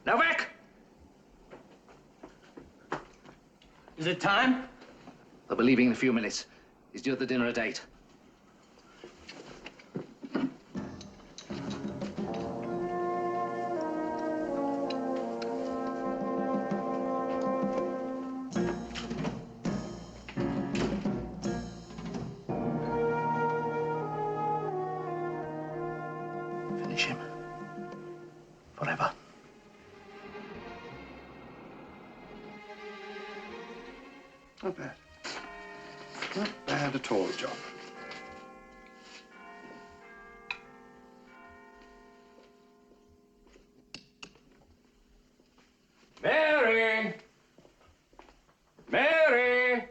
Now back! Is it time? They'll be leaving in a few minutes. He's due at the dinner at 8. Finish him. Forever. Not bad. Not bad at all, John. Mary! Mary!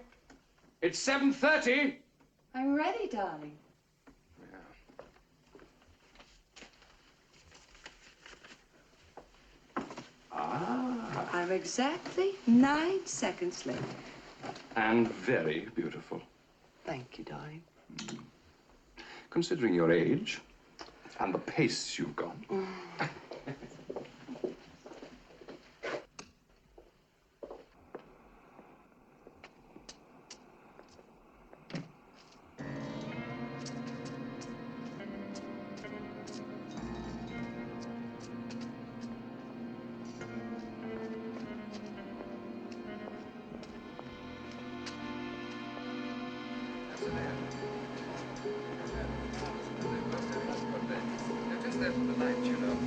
It's 7:30. I'm ready, darling. Ah. I'm exactly 9 seconds late. And very beautiful. Thank you, darling. Considering your age and the pace you've gone. Just there for the night, you know.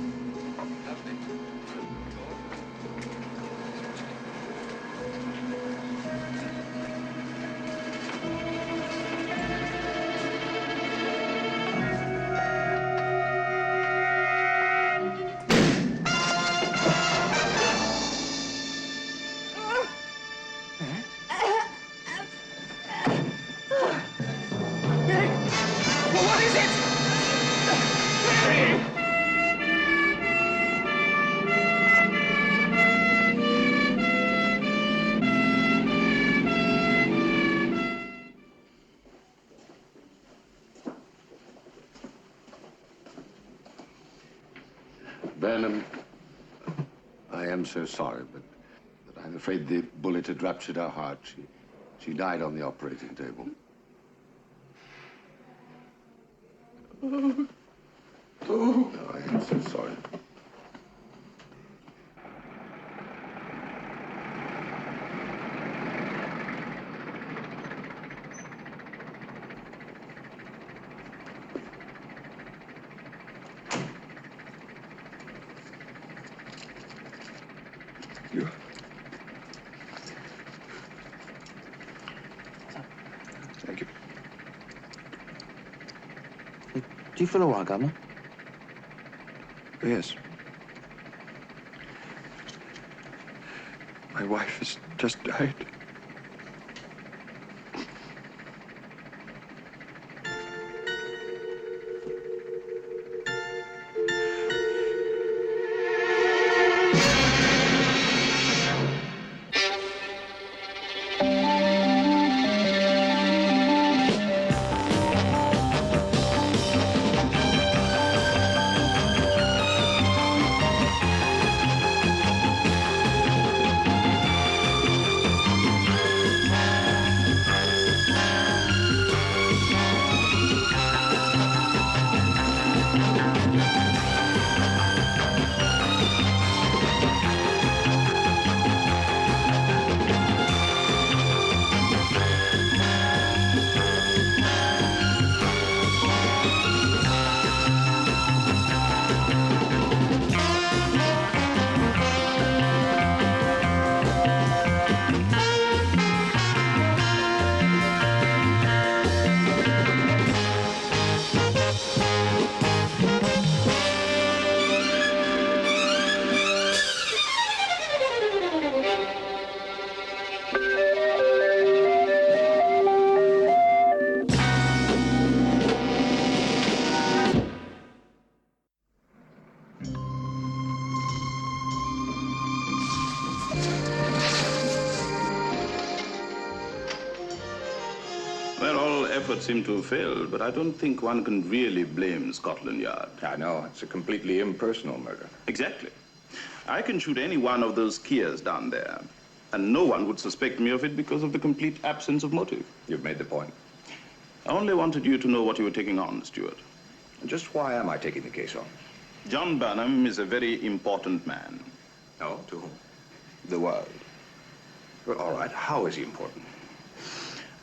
Lovely. What is it? Mary! Burnham, I am so sorry, but I'm afraid the bullet had ruptured her heart. She died on the operating table. Oh, I am so sorry. You. Thank you. Do you feel all right, Governor? Yes. My wife has just died. Well, all efforts seem to have failed, but I don't think one can really blame Scotland Yard. I know, it's a completely impersonal murder. Exactly. I can shoot any one of those skiers down there, and no one would suspect me of it because of the complete absence of motive. You've made the point. I only wanted you to know what you were taking on, Stuart. Just why am I taking the case on? John Burnham is a very important man. No, to whom? The world. Well, all right. How is he important?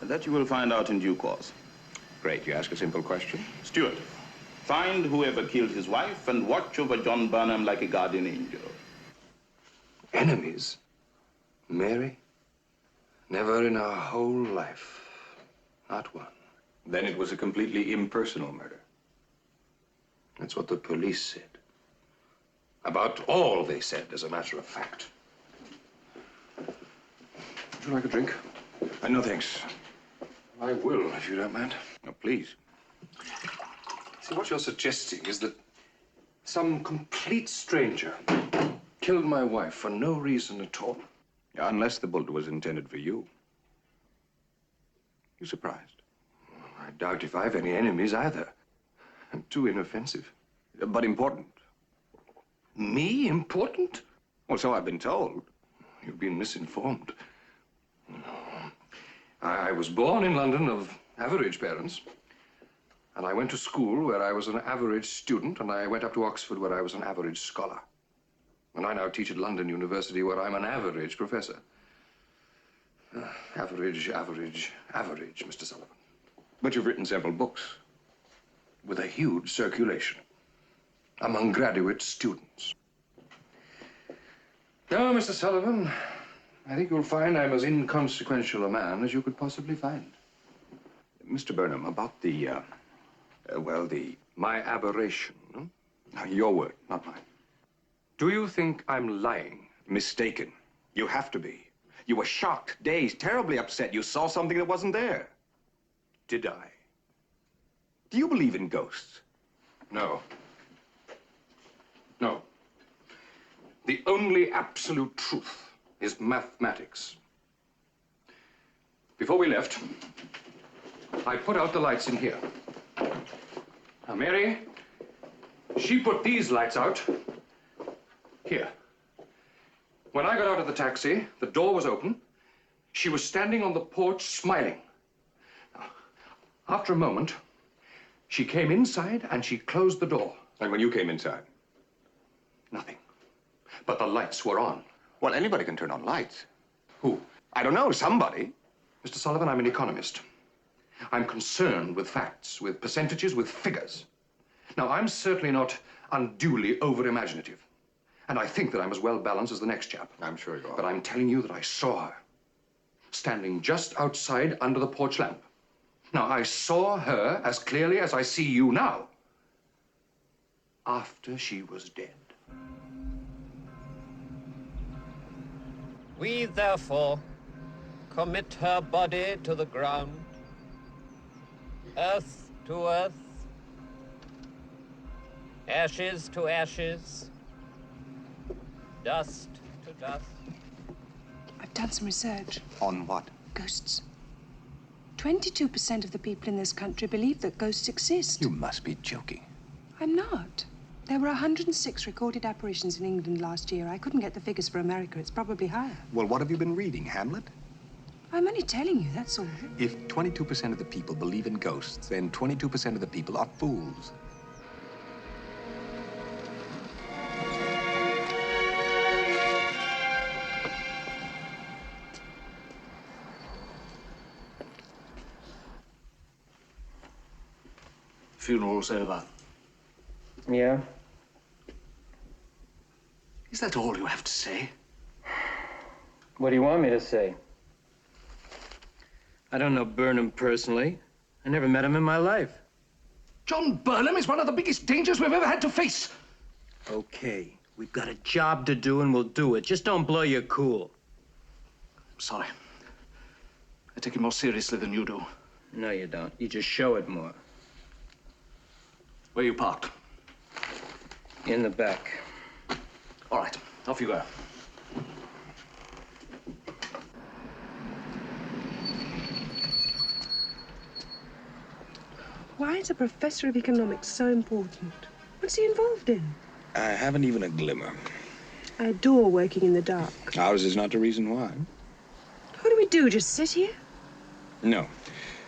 That you will find out in due course. Great. You ask a simple question? Stuart, find whoever killed his wife and watch over John Burnham like a guardian angel. Enemies? Mary? Never in our whole life. Not one. Then it was a completely impersonal murder. That's what the police said. About all they said, as a matter of fact. Would you like a drink? No, thanks. I will, if you don't mind. No, please. See, what you're suggesting is that some complete stranger killed my wife for no reason at all. Unless the bullet was intended for you. You surprised? I doubt if I've any enemies either. I'm too inoffensive. But important. Me important? Well, so I've been told. You've been misinformed. I was born in London of average parents. And I went to school where I was an average student, and I went up to Oxford where I was an average scholar. And I now teach at London University where I'm an average professor. Average, average, average, Mr. Sullivan. But you've written several books. With a huge circulation among graduate students. No, Mr. Sullivan, I think you'll find I'm as inconsequential a man as you could possibly find. Mr. Burnham, about the, My aberration, huh? your word, not mine. Do you think I'm lying? Mistaken. You have to be. You were shocked, dazed, terribly upset. You saw something that wasn't there. Did I? Do you believe in ghosts? No. No. The only absolute truth is mathematics. Before we left, I put out the lights in here. Now, Mary, she put these lights out here. When I got out of the taxi, the door was open. She was standing on the porch, smiling. Now, after a moment, she came inside and she closed the door. And when you came inside? Nothing. But the lights were on. Well, anybody can turn on lights. Who? I don't know, somebody. Mr. Sullivan, I'm an economist. I'm concerned with facts, with percentages, with figures. Now, I'm certainly not unduly over-imaginative. And I think that I'm as well balanced as the next chap. I'm sure you are. But I'm telling you that I saw her, standing just outside under the porch lamp. Now, I saw her as clearly as I see you now, after she was dead. We therefore commit her body to the ground, earth to earth, ashes to ashes, dust to dust. I've done some research. On what? Ghosts. 22% of the people in this country believe that ghosts exist. You must be joking. I'm not. There were 106 recorded apparitions in England last year. I couldn't get the figures for America. It's probably higher. Well, what have you been reading, Hamlet? I'm only telling you, that's all. If 22% of the people believe in ghosts, then 22% of the people are fools. Funeral's over. Yeah? Is that all you have to say? What do you want me to say? I don't know Burnham personally. I never met him in my life. John Burnham is one of the biggest dangers we've ever had to face. Okay, we've got a job to do and we'll do it. Just don't blow your cool. I'm sorry. I take it more seriously than you do. No, you don't. You just show it more. Where are you parked? In the back. All right, off you go. Why is a professor of economics so important? What's he involved in? I haven't even a glimmer. I adore working in the dark. Ours is not the reason why. What do we do, just sit here? No.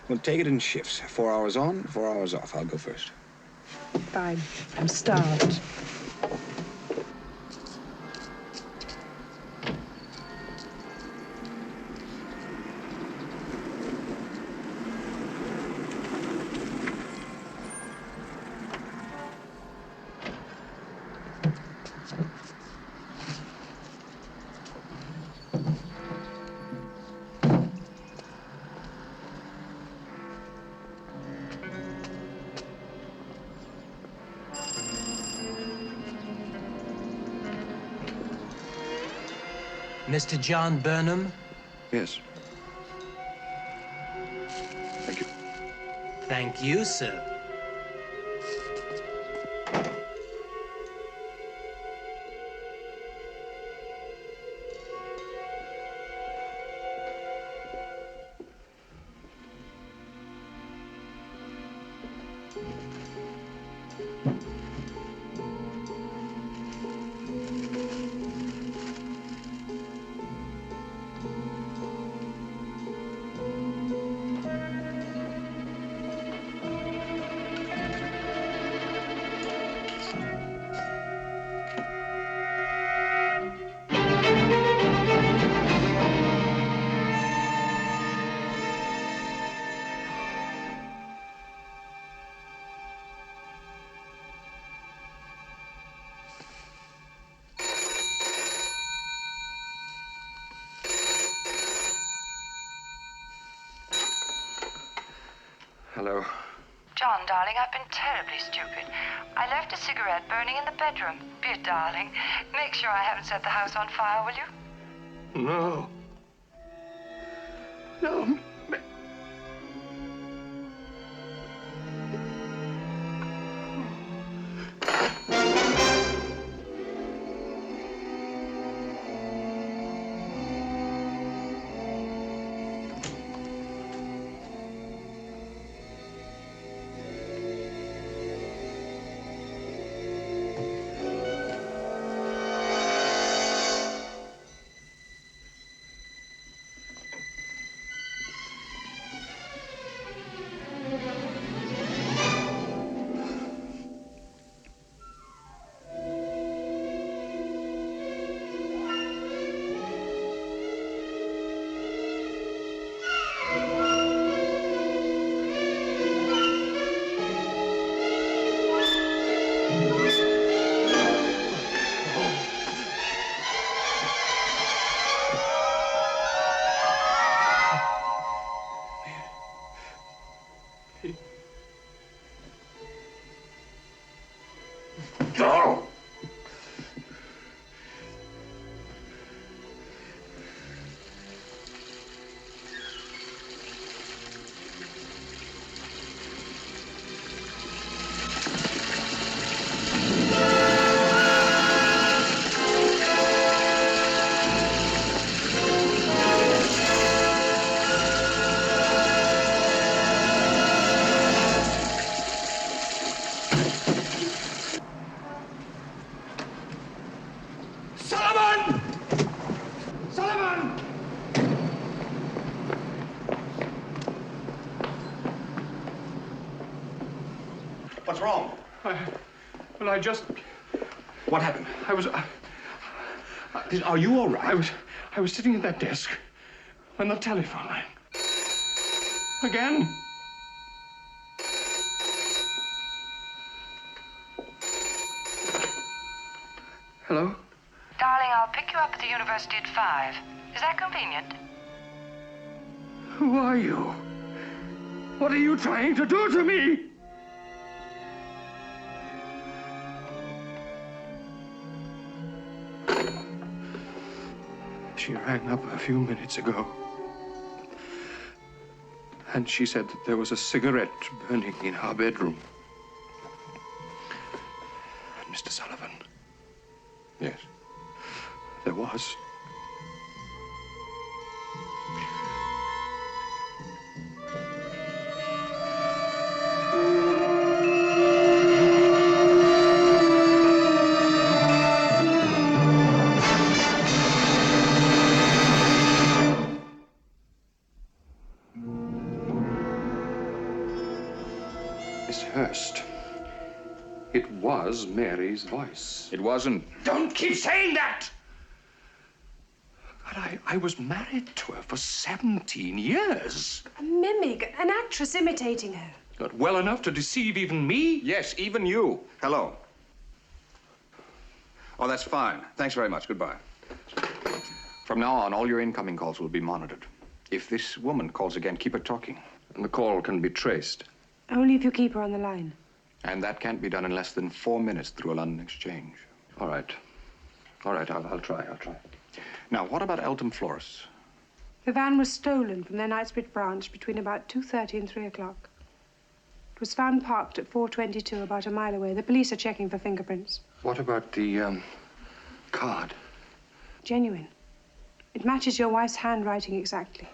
We'll take it in shifts. 4 hours on, 4 hours off. I'll go first. Fine. I'm starved. Mr. John Burnham? Yes. Thank you. Thank you, sir. Hello. John, darling, I've been terribly stupid. I left a cigarette burning in the bedroom. Dear darling, make sure I haven't set the house on fire, will you? No. No. Go! Sullivan! Sullivan! What's wrong? I just... What happened? I was... Are you all right? I was sitting at that desk when the telephone rang. Again? Hello? Darling, I'll pick you up at the university at 5. Is that convenient? Who are you? What are you trying to do to me? She rang up a few minutes ago. And she said that there was a cigarette burning in our bedroom. And Mr. Sullivan. Yes. There was. Miss Hurst. It was Mary's voice. It wasn't. Don't keep saying that! But I was married to her for 17 years. A mimic, an actress imitating her. Not well enough to deceive even me? Yes, even you. Hello. Oh, that's fine. Thanks very much. Goodbye. From now on, all your incoming calls will be monitored. If this woman calls again, keep her talking. And the call can be traced. Only if you keep her on the line. And that can't be done in less than 4 minutes through a London exchange. All right. All right, I'll try. Now, what about Eltham Florists? The van was stolen from their Knightsbridge branch between about 2:30 and 3 o'clock. It was found parked at 422, about a mile away. The police are checking for fingerprints. What about the card? Genuine. It matches your wife's handwriting exactly.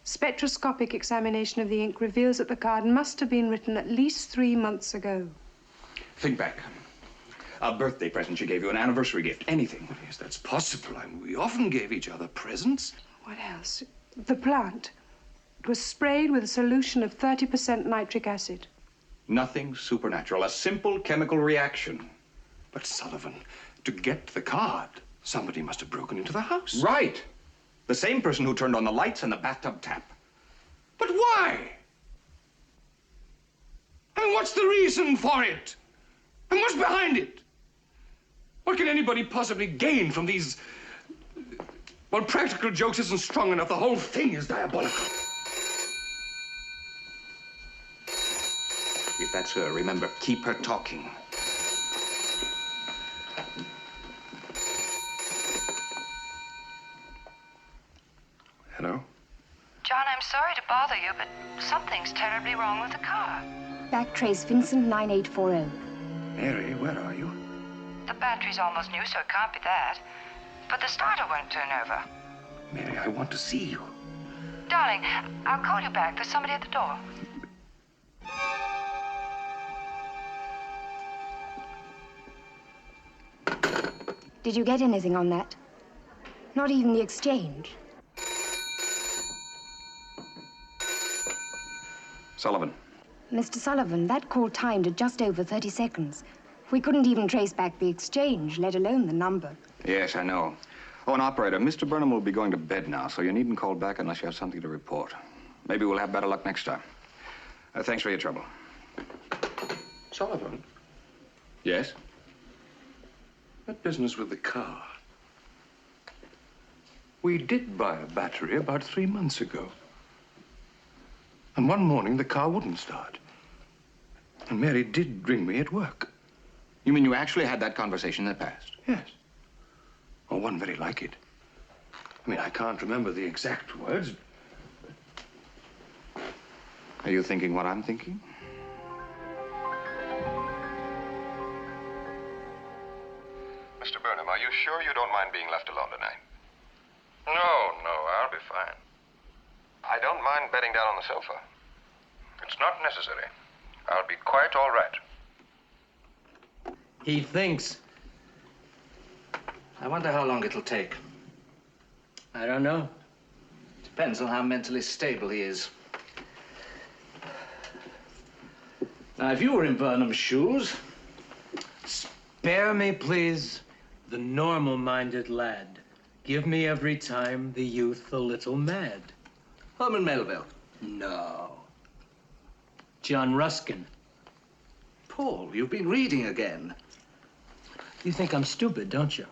Spectroscopic examination of the ink reveals that the card must have been written at least 3 months ago. Think back. A birthday present she gave you, an anniversary gift, anything. Well, yes, that's possible. I mean, we often gave each other presents. What else? The plant. It was sprayed with a solution of 30% nitric acid. Nothing supernatural. A simple chemical reaction. But, Sullivan, to get the card, somebody must have broken into the house. Right. The same person who turned on the lights and the bathtub tap. But why? I mean, what's the reason for it? And what's behind it? What can anybody possibly gain from these... Well, practical jokes isn't strong enough. The whole thing is diabolical. If that's her, remember, keep her talking. Hello? John, I'm sorry to bother you, but something's terribly wrong with the car. Backtrace Vincent 9840. Mary, where are you? The battery's almost new, so it can't be that. But the starter won't turn over. Mary, I want to see you. Darling, I'll call you back. There's somebody at the door. Did you get anything on that? Not even the exchange? Sullivan. Mr. Sullivan, that call timed at just over 30 seconds. We couldn't even trace back the exchange, let alone the number. Yes, I know. Oh, and operator, Mr. Burnham will be going to bed now, so you needn't call back unless you have something to report. Maybe we'll have better luck next time. Thanks for your trouble. Sullivan? Yes? That business with the car. We did buy a battery about 3 months ago. And one morning, the car wouldn't start. And Mary did ring me at work. You mean you actually had that conversation in the past? Yes. Or one very like it. I mean, I can't remember the exact words. Are you thinking what I'm thinking? Mr. Burnham, are you sure you don't mind being left alone tonight? No, I'll be fine. I don't mind bedding down on the sofa. It's not necessary. I'll be quite all right. He thinks. I wonder how long it'll take. I don't know. Depends on how mentally stable he is. Now, if you were in Burnham's shoes... Spare me, please, the normal-minded lad. Give me every time the youth a little mad. Herman Melville. No. John Ruskin. Paul, you've been reading again. You think I'm stupid, don't you?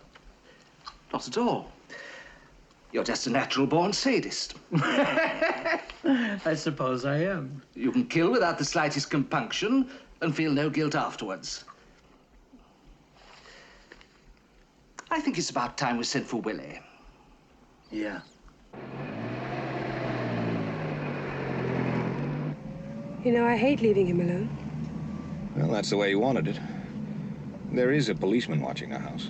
Not at all. You're just a natural-born sadist. I suppose I am. You can kill without the slightest compunction and feel no guilt afterwards. I think it's about time we sent for Willie. Yeah. You know, I hate leaving him alone. Well, that's the way you wanted it. There is a policeman watching the house.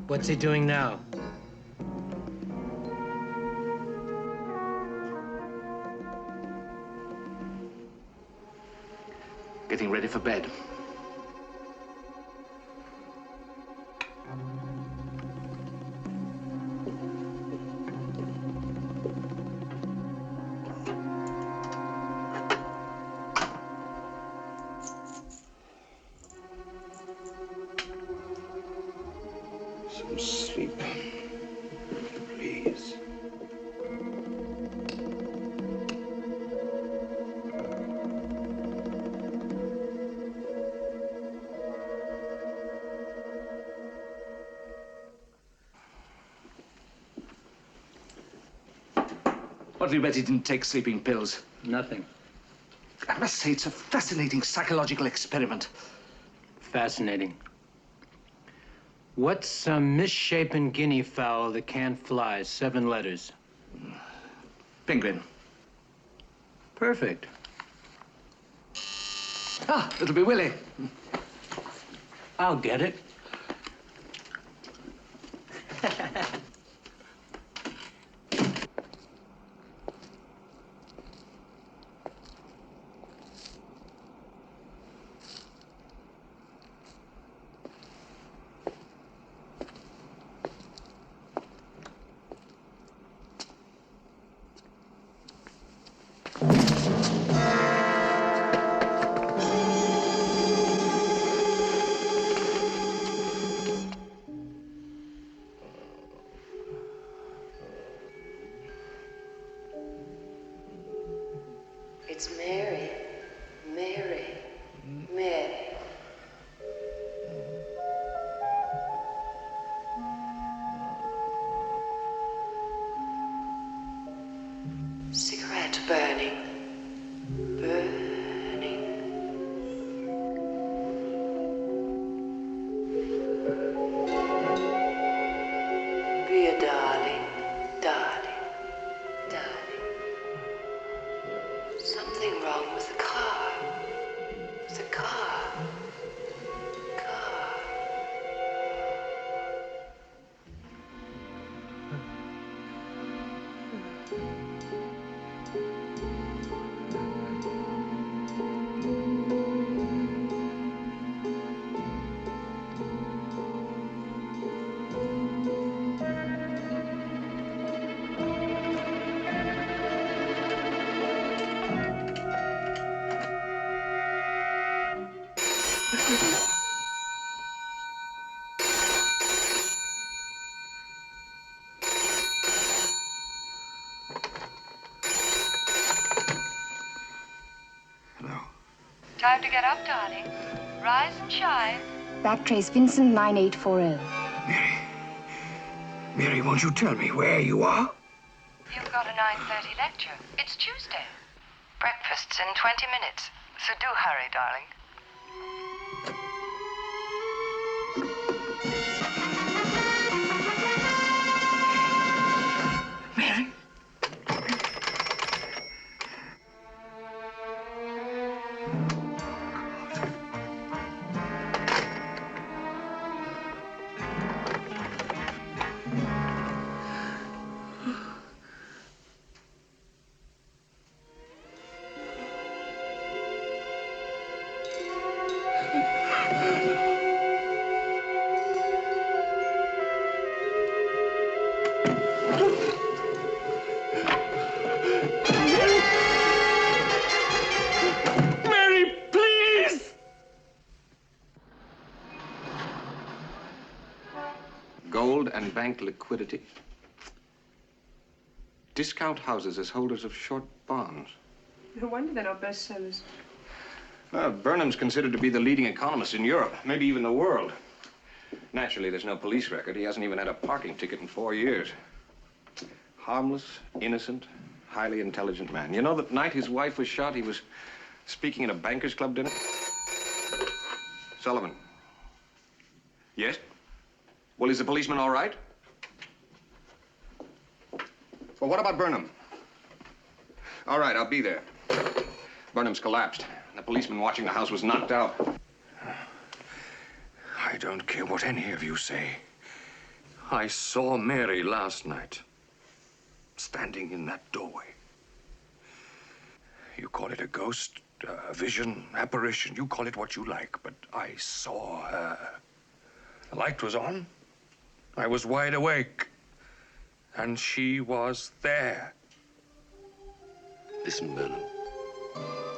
What's he doing now? Getting ready for bed. What do you bet he didn't take sleeping pills? Nothing. I must say, it's a fascinating psychological experiment. Fascinating. What's some misshapen guinea fowl that can't fly? 7 letters. Penguin. Perfect. Ah, it'll be Willie. I'll get it. It's Mary. Mary. Mary. Cigarette burning. Burning. Be a darling. Darling. Darling. Something wrong with the car. The car. Car. Time to get up, darling. Rise and shine. Backtrace Vincent 9840. Mary, won't you tell me where you are? You've got a 9:30 lecture. It's Tuesday. Breakfast's in 20 minutes. So do hurry, darling. Mary, please! Gold and bank liquidity. Discount houses as holders of short bonds. No wonder they're not bestsellers. Burnham's considered to be the leading economist in Europe, maybe even the world. Naturally, there's no police record. He hasn't even had a parking ticket in 4 years. Harmless, innocent, highly intelligent man. You know, that night his wife was shot, he was speaking at a bankers club dinner? Sullivan. Yes? Well, is the policeman all right? Well, what about Burnham? All right, I'll be there. Burnham's collapsed. The policeman watching the house was knocked out. I don't care what any of you say. I saw Mary last night, standing in that doorway. You call it a ghost, a vision, apparition, you call it what you like, but I saw her. The light was on. I was wide awake. And she was there. Listen, Burnham.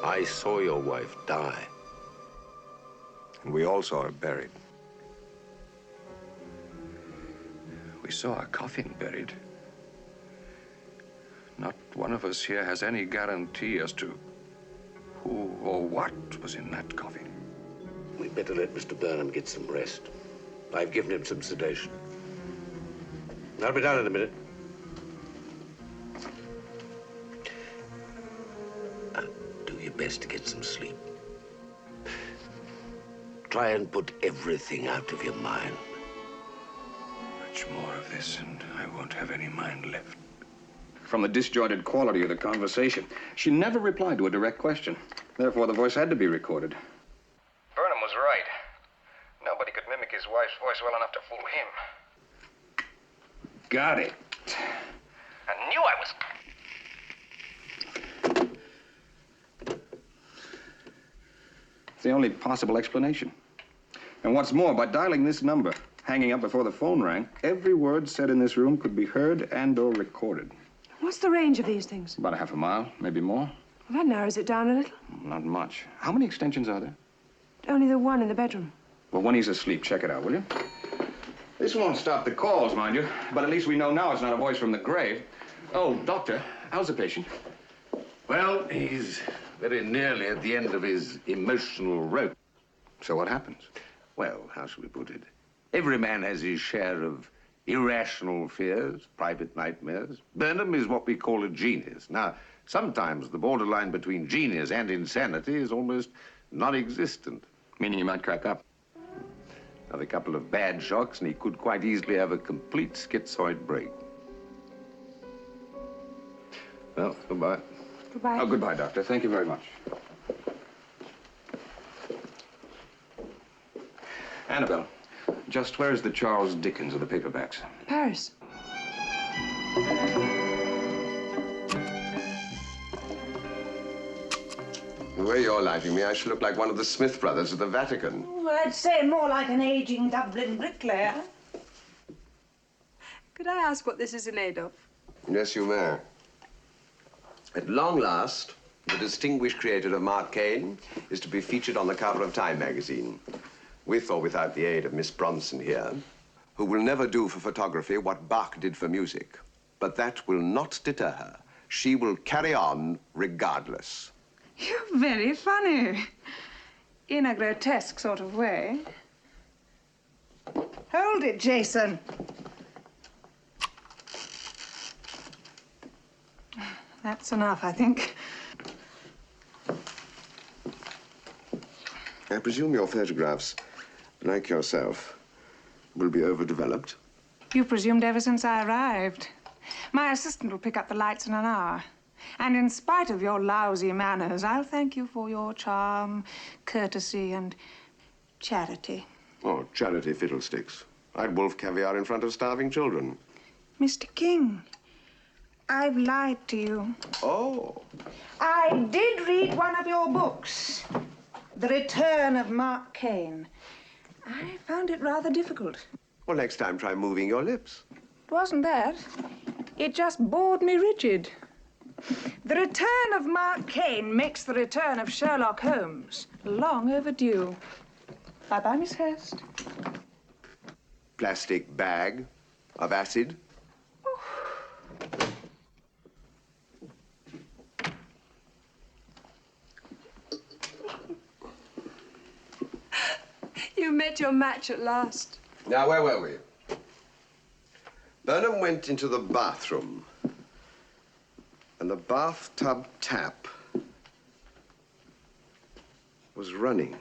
I saw your wife die. And we all saw her buried. We saw a coffin buried. Not one of us here has any guarantee as to who or what was in that coffin. We'd better let Mr. Burnham get some rest. I've given him some sedation. I'll be down in a minute. best to get some sleep. Try and put everything out of your mind. Much more of this, and I won't have any mind left. From the disjointed quality of the conversation, she never replied to a direct question. Therefore, the voice had to be recorded. Burnham was right. Nobody could mimic his wife's voice well enough to fool him. Got it. I knew I was... It's the only possible explanation. And what's more, by dialing this number, hanging up before the phone rang, every word said in this room could be heard and/or recorded. What's the range of these things? About a half a mile, maybe more. Well, that narrows it down a little. Not much. How many extensions are there? Only the one in the bedroom. Well, when he's asleep, check it out, will you? This won't stop the calls, mind you, but at least we know now it's not a voice from the grave. Oh, doctor, how's the patient? Well, he's very nearly at the end of his emotional rope. So what happens? Well, how shall we put it? Every man has his share of irrational fears, private nightmares. Burnham is what we call a genius. Now, sometimes the borderline between genius and insanity is almost non-existent. Meaning he might crack up. Another couple of bad shocks, and he could quite easily have a complete schizoid break. Well, goodbye. Goodbye. Oh, goodbye, doctor. Thank you very much. Annabelle, just where is the Charles Dickens of the paperbacks? Paris. The way you're lighting me, I should look like one of the Smith brothers of the Vatican. Oh, I'd say more like an aging Dublin bricklayer. Could I ask what this is in aid of? Yes, you may. At long last, the distinguished creator of Mark Caine is to be featured on the cover of Time magazine, with or without the aid of Miss Bronson here, who will never do for photography what Bach did for music. But that will not deter her. She will carry on regardless. You're very funny. In a grotesque sort of way. Hold it, Jason. That's enough, I think. I presume your photographs, like yourself, will be overdeveloped. You presumed ever since I arrived. My assistant will pick up the lights in an hour. And in spite of your lousy manners, I'll thank you for your charm, courtesy, and charity. Oh, charity fiddlesticks. I'd wolf caviar in front of starving children. Mr. King, I've lied to you. Oh. I did read one of your books, The Return of Mark Caine. I found it rather difficult. Well, next time try moving your lips. It wasn't that. It just bored me rigid. The Return of Mark Caine makes the return of Sherlock Holmes long overdue. Bye-bye, Miss Hurst. Plastic bag of acid. You met your match at last. Now, where were we? Burnham went into the bathroom, and the bathtub tap was running.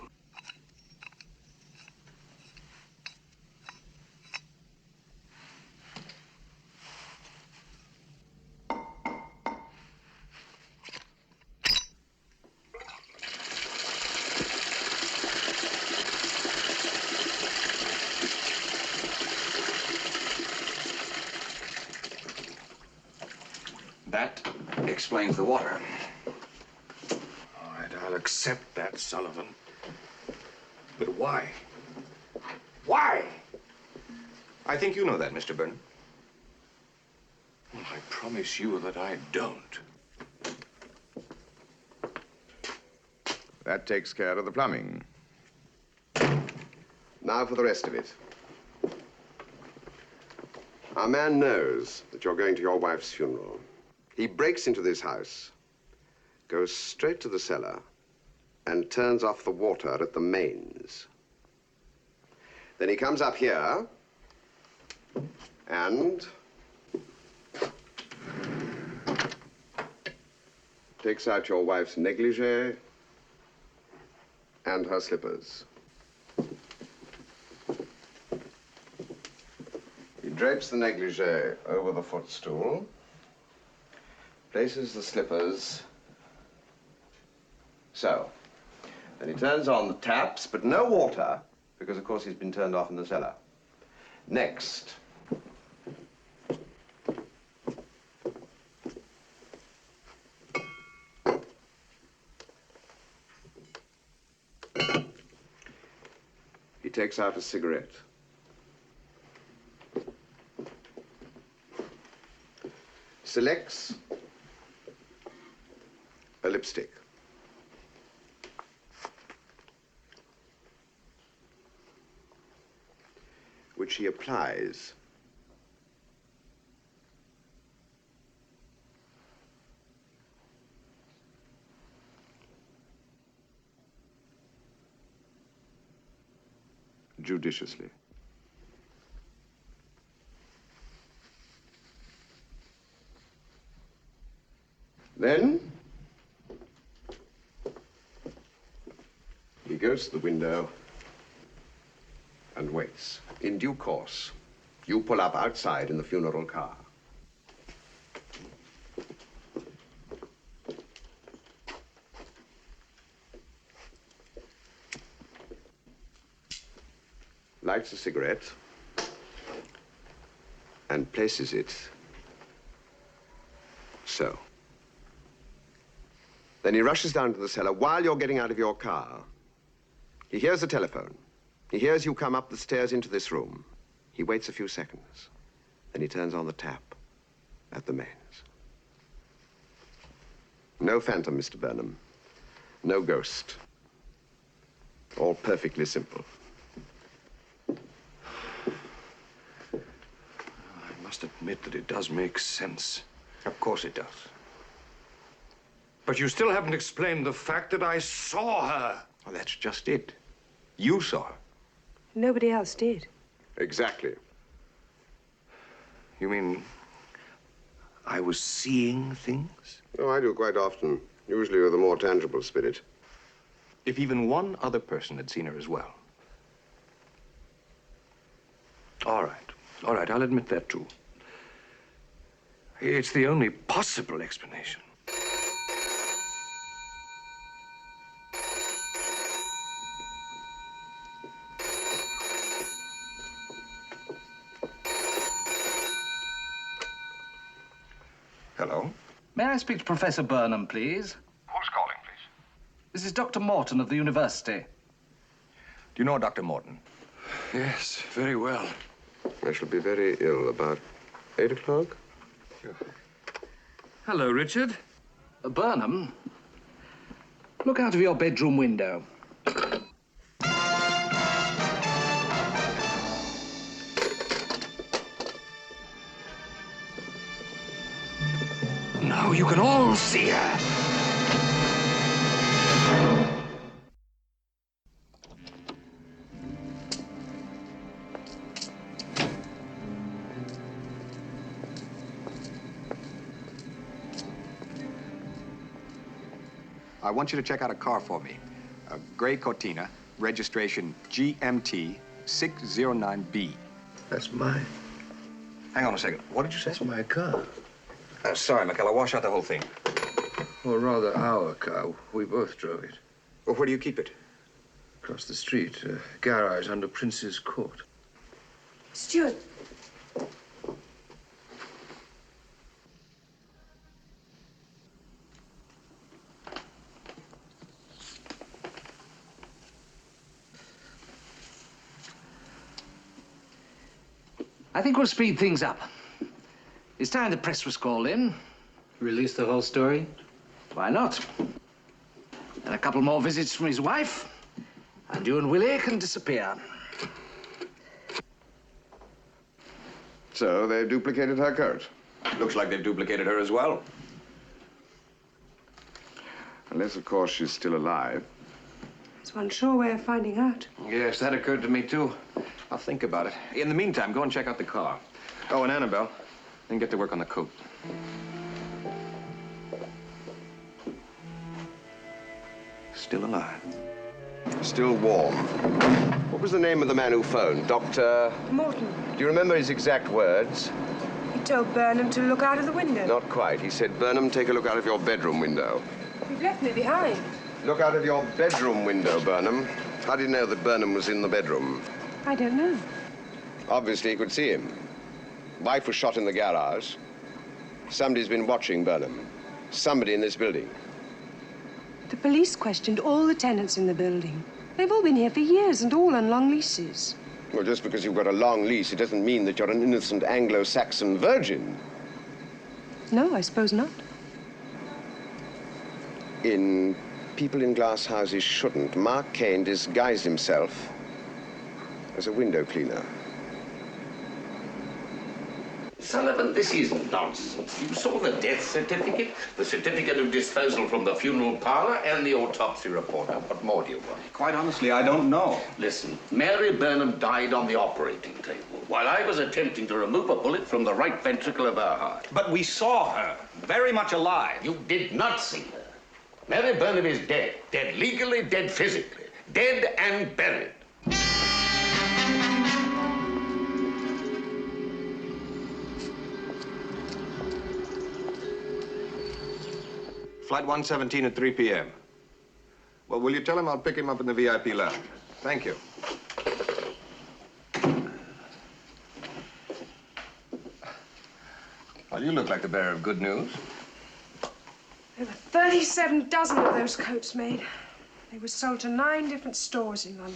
That explains the water. All right, I'll accept that, Sullivan. But why? Why? I think you know that, Mr. Burnham. Well, I promise you that I don't. That takes care of the plumbing. Now for the rest of it. Our man knows that you're going to your wife's funeral. He breaks into this house, goes straight to the cellar, and turns off the water at the mains. Then he comes up here and Takes out your wife's negligee and her slippers. He drapes the negligee over the footstool, places the slippers so. Then he turns on the taps, but no water, because of course he's been turned off in the cellar. Next. He takes out a cigarette. Selects a lipstick. Which he applies judiciously. Then he goes to the window and waits. In due course, you pull up outside in the funeral car. Lights a cigarette and places it so. Then he rushes down to the cellar. While you're getting out of your car, he hears the telephone. He hears you come up the stairs into this room. He waits a few seconds. Then he turns on the tap at the mains. No phantom, Mr. Burnham. No ghost. All perfectly simple. I must admit that it does make sense. Of course it does. But you still haven't explained the fact that I saw her. Well, that's just it. You saw her. Nobody else did. Exactly. You mean I was seeing things? Oh, I do quite often. Usually with a more tangible spirit. If even one other person had seen her as well. All right, I'll admit that too. It's the only possible explanation. Hello? May I speak to Professor Burnham, please? Who's calling, please? This is Dr. Morton of the university. Do you know Dr. Morton? Yes, very well. I shall be very ill about 8 o'clock. Hello, Richard. Burnham, look out of your bedroom window. Now you can all see her. I want you to check out a car for me. A gray Cortina, registration GMT 609B. That's mine. Hang on a second. What did you say? That's my car. Sorry, McKellar. Wash out the whole thing. Or rather, our car. We both drove it. Well, where do you keep it? Across the street, a garage under Prince's Court. Stuart. I think we'll speed things up. It's time the press was called in. Release the whole story? Why not? And a couple more visits from his wife, and you and Willie can disappear. So they've duplicated her coat. Looks like they've duplicated her as well. Unless, of course, she's still alive. It's one sure way of finding out. Yes, that occurred to me, too. I'll think about it. In the meantime, go and check out the car. Oh, and Annabelle, then get to work on the coat. still alive. Still warm. What was the name of the man who phoned? Dr. Morton. Do you remember his exact words? He told Burnham to look out of the window. Not quite. He said, Burnham, take a look out of your bedroom window. You've left me behind. Look out of your bedroom window, Burnham. How do you know that Burnham was in the bedroom? I don't know. Obviously, he could see him. Wife was shot in the garage. Somebody's been watching Burnham. Somebody in this building. The police questioned all the tenants in the building. They've all been here for years and all on long leases. Well, just because you've got a long lease, it doesn't mean that you're an innocent Anglo-Saxon virgin. No, I suppose not. In People in Glass Houses Shouldn't, Mark Cain disguised himself as a window cleaner. Sullivan, this is nonsense. You saw the death certificate, the certificate of disposal from the funeral parlor, and the autopsy report. Now, what more do you want? Quite honestly, I don't know. Listen, Mary Burnham died on the operating table while I was attempting to remove a bullet from the right ventricle of her heart. But we saw her, very much alive. You did not see her. Mary Burnham is dead. Dead legally, dead physically. Dead and buried. Flight 117 at 3 p.m. Well, will you tell him I'll pick him up in the VIP lounge? Thank you. Well, you look like the bearer of good news. There were 37 dozen of those coats made. They were sold to 9 different stores in London.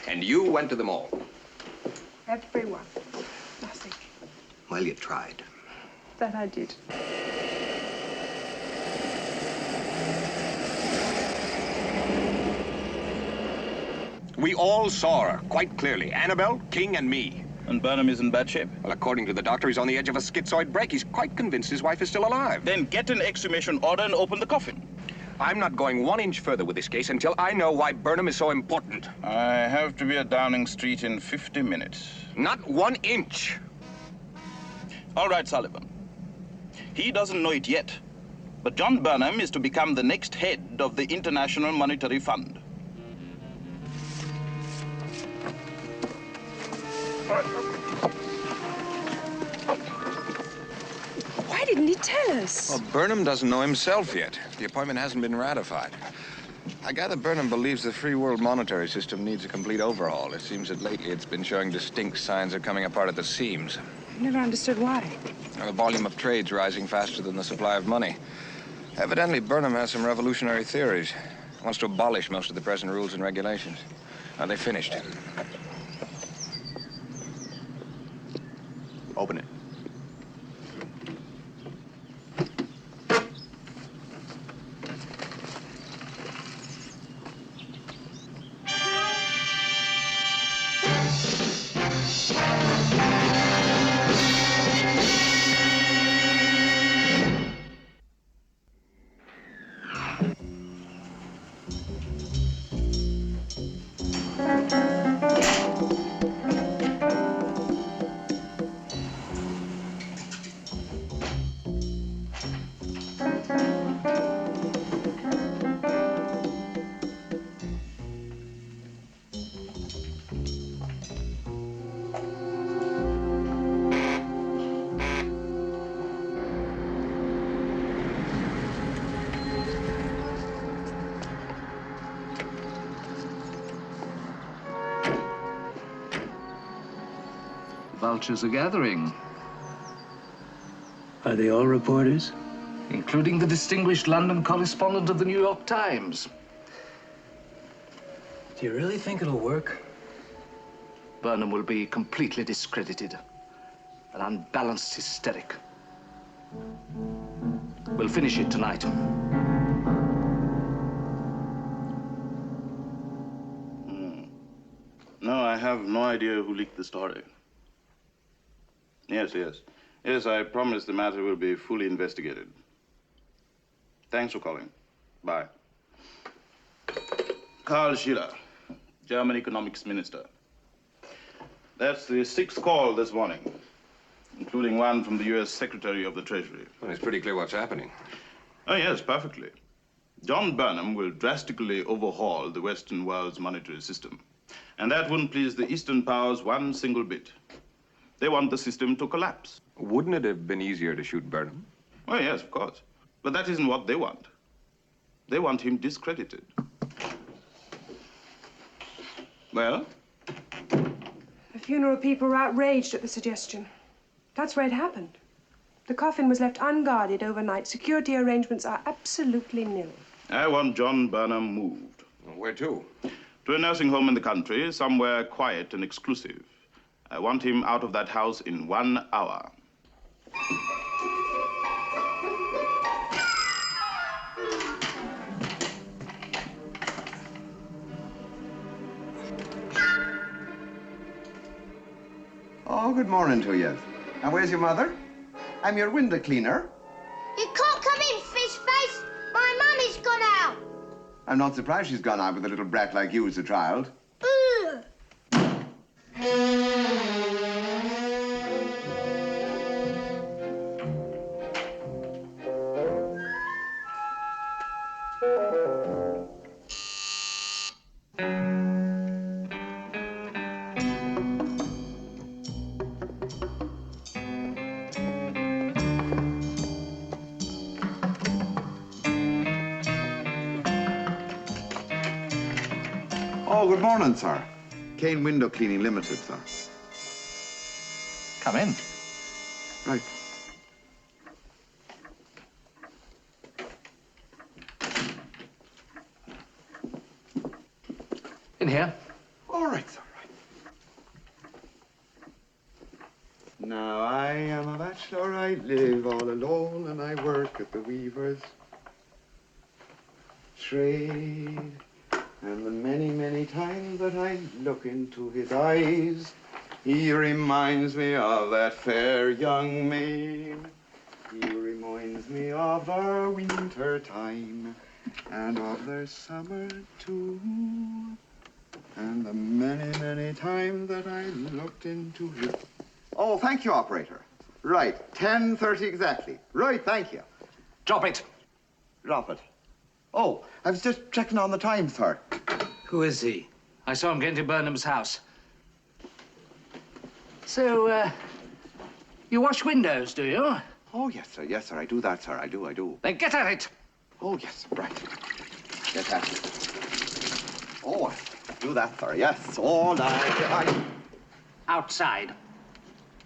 And you went to them all? Every one. Nothing. Well, you tried. That I did. We all saw her, quite clearly. Annabelle, King, and me. And Burnham is in bad shape? Well, according to the doctor, he's on the edge of a schizoid break. He's quite convinced his wife is still alive. Then get an exhumation order and open the coffin. I'm not going 1 inch further with this case until I know why Burnham is so important. I have to be at Downing Street in 50 minutes. Not 1 inch. All right, Sullivan. He doesn't know it yet, but John Burnham is to become the next head of the International Monetary Fund. Why didn't he tell us? Well, Burnham doesn't know himself yet. The appointment hasn't been ratified. I gather Burnham believes the free world monetary system needs a complete overhaul. It seems that lately it's been showing distinct signs of coming apart at the seams. I've never understood why. Well, the volume of trade's rising faster than the supply of money. Evidently, Burnham has some revolutionary theories. He wants to abolish most of the present rules and regulations. Now, they finished. Open it. Vultures are gathering. Are they all reporters? Including the distinguished London correspondent of the New York Times. Do you really think it'll work? Burnham will be completely discredited. An unbalanced hysteric. We'll finish it tonight. No, I have no idea who leaked the story. Yes. Yes, I promise the matter will be fully investigated. Thanks for calling. Bye. Karl Schiller, German economics minister. That's the 6th call this morning, including one from the U.S. Secretary of the Treasury. Well, it's pretty clear what's happening. Oh, yes, perfectly. John Burnham will drastically overhaul the Western world's monetary system. And that wouldn't please the Eastern powers one single bit. They want the system to collapse. Wouldn't it have been easier to shoot Burnham? Oh, yes, of course. But that isn't what they want. They want him discredited. Well? The funeral people were outraged at the suggestion. That's where it happened. The coffin was left unguarded overnight. Security arrangements are absolutely nil. I want John Burnham moved. Where to? To a nursing home in the country, somewhere quiet and exclusive. I want him out of that house in 1 hour. Oh, good morning to you. And where's your mother? I'm your window cleaner. You can't come in, fish face. My mummy's gone out. I'm not surprised she's gone out with a little brat like you as a child. Ugh. Oh, good morning, sir. Kane Window Cleaning Limited, sir. Come in. Right. In here. All right, sir. Right. Now I am a bachelor, I live all alone, and I work at the weaver's trade. And the many, many times that I look into his eyes, he reminds me of that fair young maid. He reminds me of our winter time, and of their summer too. And the many, many times that I looked into his... Oh, thank you, operator. Right, 10:30 exactly. Right, thank you. Drop it. Drop it. Oh, I was just checking on the time, sir. Who is he? I saw him get into Burnham's house. So, you wash windows, do you? Oh, yes, sir. Yes, sir. I do that, sir. I do. Then get at it. Oh, yes, right. Get at it. Oh, I do that, sir. Yes, all night. Outside.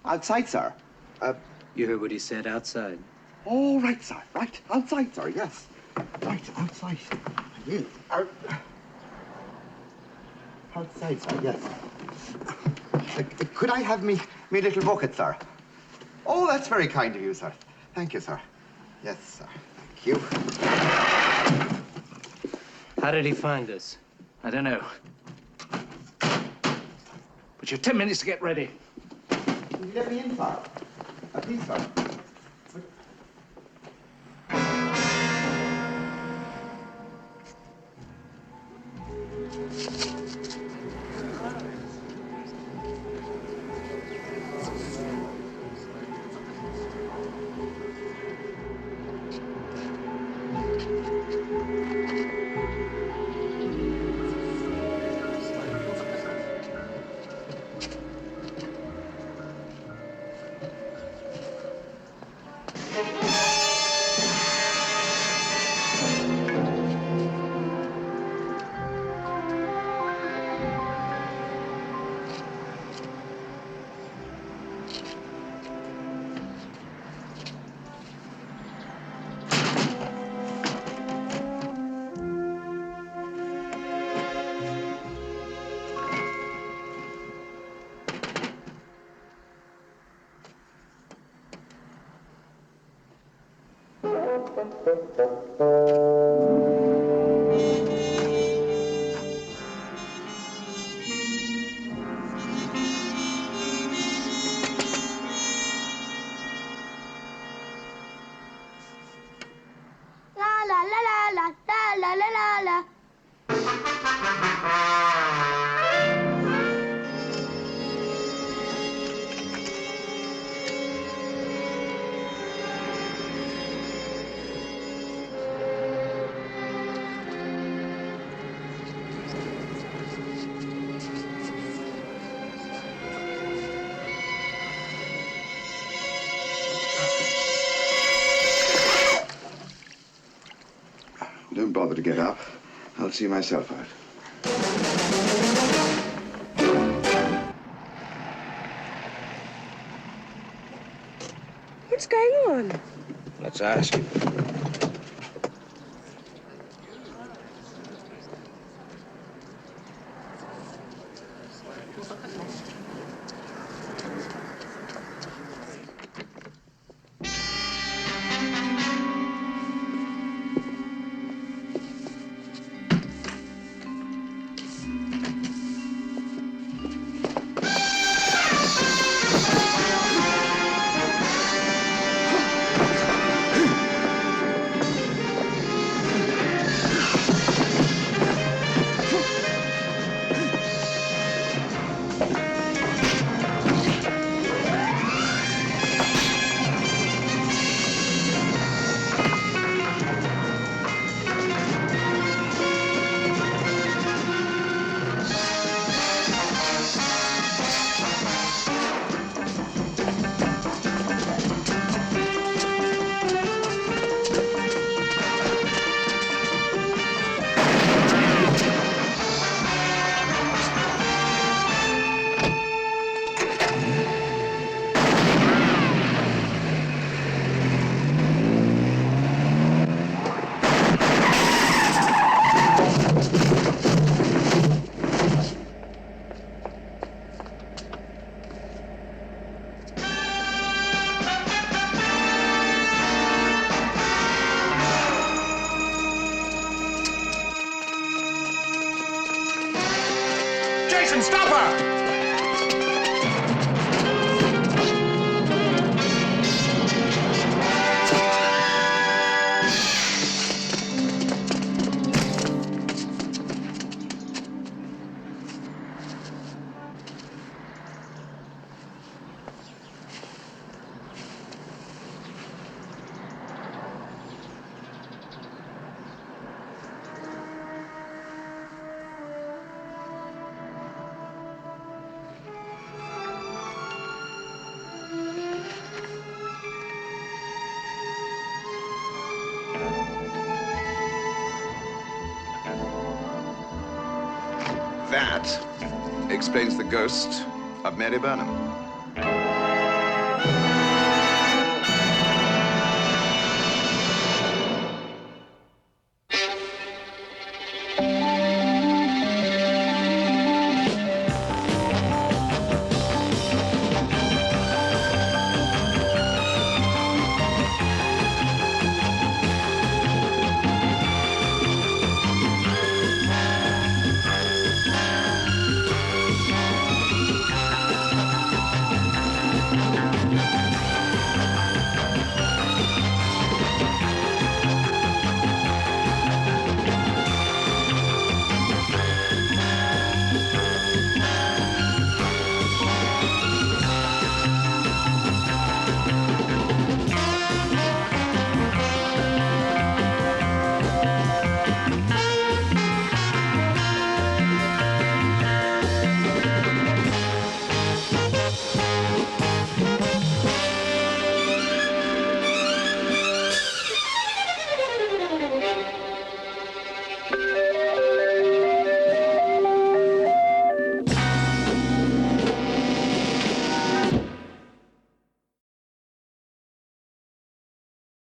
Outside, sir. You heard what he said, outside. Oh, right, sir. Right. Outside, sir. Yes. Right, outside. Yes. Outside, sir. Yes. Could I have me little bucket, sir? Oh, that's very kind of you, sir. Thank you, sir. Yes, sir. Thank you. How did he find us? I don't know. But you've 10 minutes to get ready. Can you let me in, sir? Please, sir. get up, I'll see myself out. What's going on? Let's ask. Jason, stop her! That explains the ghost of Mary Burnham.